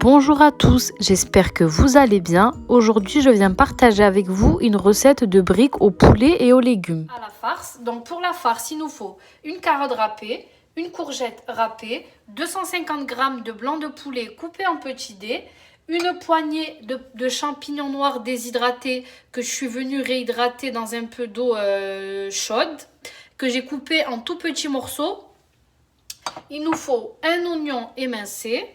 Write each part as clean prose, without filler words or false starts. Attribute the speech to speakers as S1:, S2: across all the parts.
S1: Bonjour à tous, j'espère que vous allez bien. Aujourd'hui, je viens partager avec vous une recette de briques au poulet et aux légumes.
S2: À la farce, donc pour la farce, il nous faut une carotte râpée, une courgette râpée, 250 g de blanc de poulet coupé en petits dés, une poignée de champignons noirs déshydratés que je suis venue réhydrater dans un peu d'eau chaude, que j'ai coupé en tout petits morceaux. Il nous faut un oignon émincé,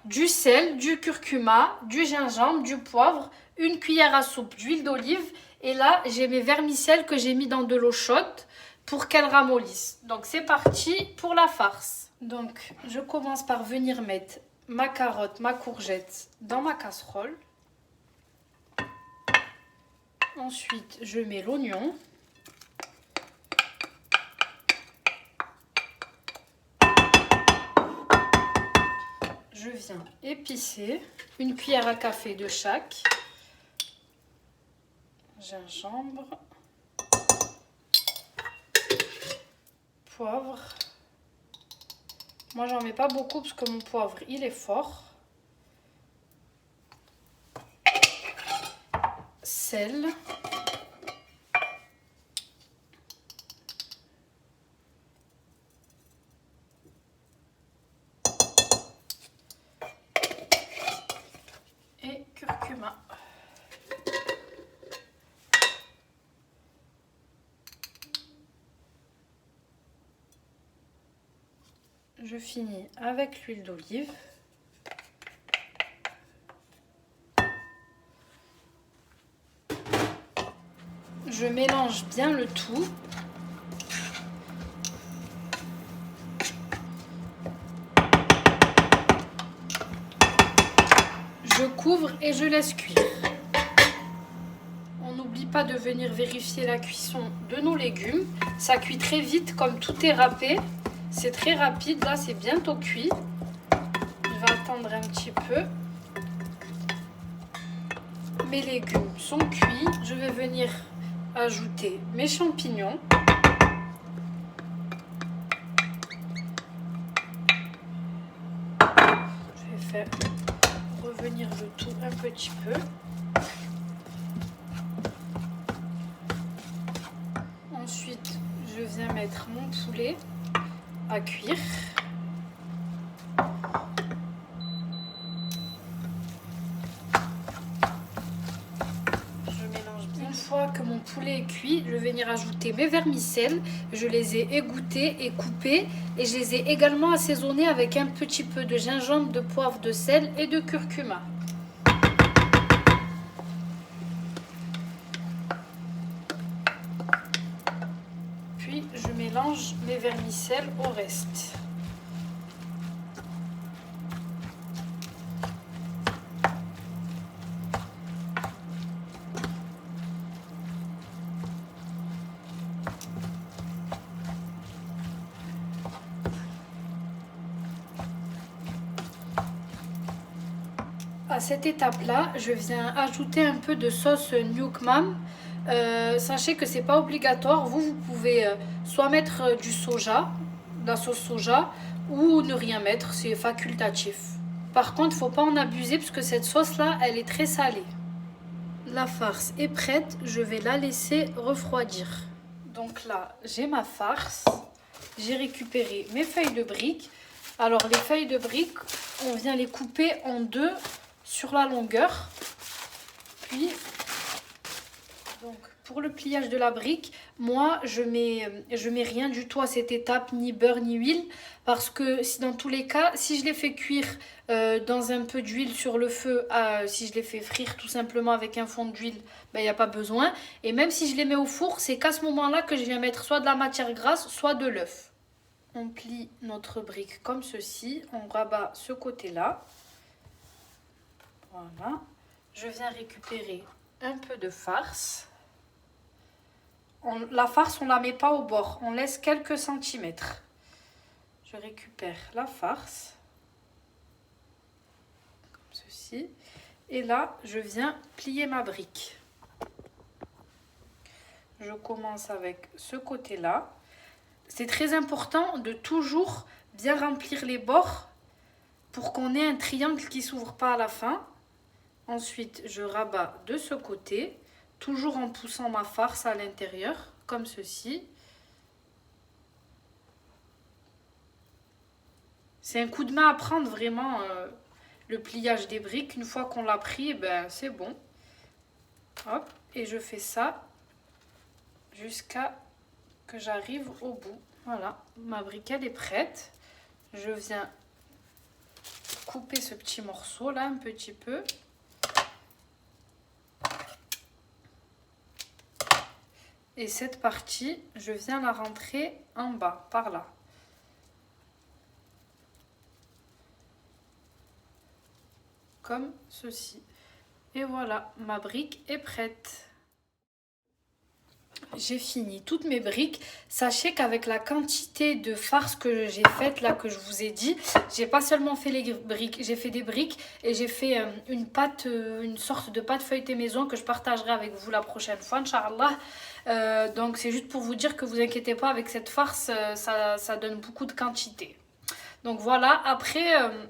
S2: du sel, du curcuma, du gingembre, du poivre, une cuillère à soupe d'huile d'olive. Et là, j'ai mes vermicelles que j'ai mis dans de l'eau chaude pour qu'elles ramollissent. Donc, c'est parti pour la farce. Donc, je commence par venir mettre ma carotte, ma courgette dans ma casserole. Ensuite, je mets l'oignon. Je viens épicer, une cuillère à café de chaque. Gingembre, poivre. Moi, j'en mets pas beaucoup parce que mon poivre, il est fort. Sel. Et curcuma. Je finis avec l'huile d'olive. Je mélange bien le tout. Je couvre et je laisse cuire. On n'oublie pas de venir vérifier la cuisson de nos légumes. Ça cuit très vite comme tout est râpé. C'est très rapide, là c'est bientôt cuit. Je vais attendre un petit peu. Mes légumes sont cuits. Je vais venir ajouter mes champignons. Je vais faire revenir le tout un petit peu. Ensuite, je viens mettre mon poulet à cuire. Je mélange bien. Une fois que mon poulet est cuit, je vais venir ajouter mes vermicelles. Je les ai égouttés et coupés et je les ai également assaisonnés avec un petit peu de gingembre, de poivre, de sel et de curcuma. Puis je mélange mes vermicelles au reste. À cette étape-là, je viens ajouter un peu de sauce Newcomb. Sachez que c'est pas obligatoire. Vous pouvez soit mettre du soja, de la sauce soja, ou ne rien mettre. C'est facultatif. Par contre, il ne faut pas en abuser parce que cette sauce-là, elle est très salée. La farce est prête. Je vais la laisser refroidir. Donc là, j'ai ma farce. J'ai récupéré mes feuilles de briques. Alors, les feuilles de briques, on vient les couper en deux sur la longueur. Puis, donc, pour le pliage de la brique, moi, je mets rien du tout à cette étape, ni beurre, ni huile. Parce que si dans tous les cas, si je les fais cuire dans un peu d'huile sur le feu, si je les fais frire tout simplement avec un fond d'huile, il n'y a pas besoin. Et même si je les mets au four, c'est qu'à ce moment-là que je viens mettre soit de la matière grasse, soit de l'œuf. On plie notre brique comme ceci. On rabat ce côté-là. Voilà. Je viens récupérer un peu de farce. La farce, on ne la met pas au bord. On laisse quelques centimètres. Je récupère la farce. Comme ceci. Et là, je viens plier ma brique. Je commence avec ce côté-là. C'est très important de toujours bien remplir les bords pour qu'on ait un triangle qui s'ouvre pas à la fin. Ensuite, je rabats de ce côté, toujours en poussant ma farce à l'intérieur, comme ceci. C'est un coup de main à prendre vraiment, le pliage des briques. Une fois qu'on l'a pris, ben, c'est bon. Hop, et je fais ça jusqu'à que j'arrive au bout. Voilà, ma briquette est prête. Je viens couper ce petit morceau là un petit peu. Et cette partie, je viens la rentrer en bas, par là. Comme ceci. Et voilà, ma brique est prête. J'ai fini toutes mes briques. Sachez qu'avec la quantité de farce que j'ai faite, là, que je vous ai dit, j'ai pas seulement fait les briques, j'ai fait des briques et j'ai fait une pâte, une sorte de pâte feuilletée maison que je partagerai avec vous la prochaine fois, Inch'Allah. Donc c'est juste pour vous dire que vous inquiétez pas, avec cette farce, ça donne beaucoup de quantité. Donc voilà, après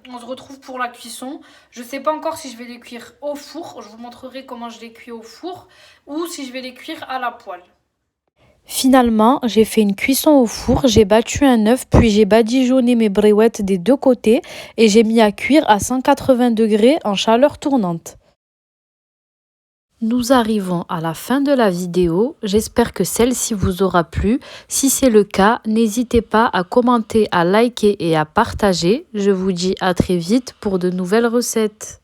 S2: on se retrouve pour la cuisson. Je ne sais pas encore si je vais les cuire au four, je vous montrerai comment je les cuis au four, ou si je vais les cuire à la poêle.
S1: Finalement, j'ai fait une cuisson au four, j'ai battu un œuf, puis j'ai badigeonné mes brouettes des deux côtés et j'ai mis à cuire à 180 degrés en chaleur tournante. Nous arrivons à la fin de la vidéo, j'espère que celle-ci vous aura plu. Si c'est le cas, n'hésitez pas à commenter, à liker et à partager. Je vous dis à très vite pour de nouvelles recettes.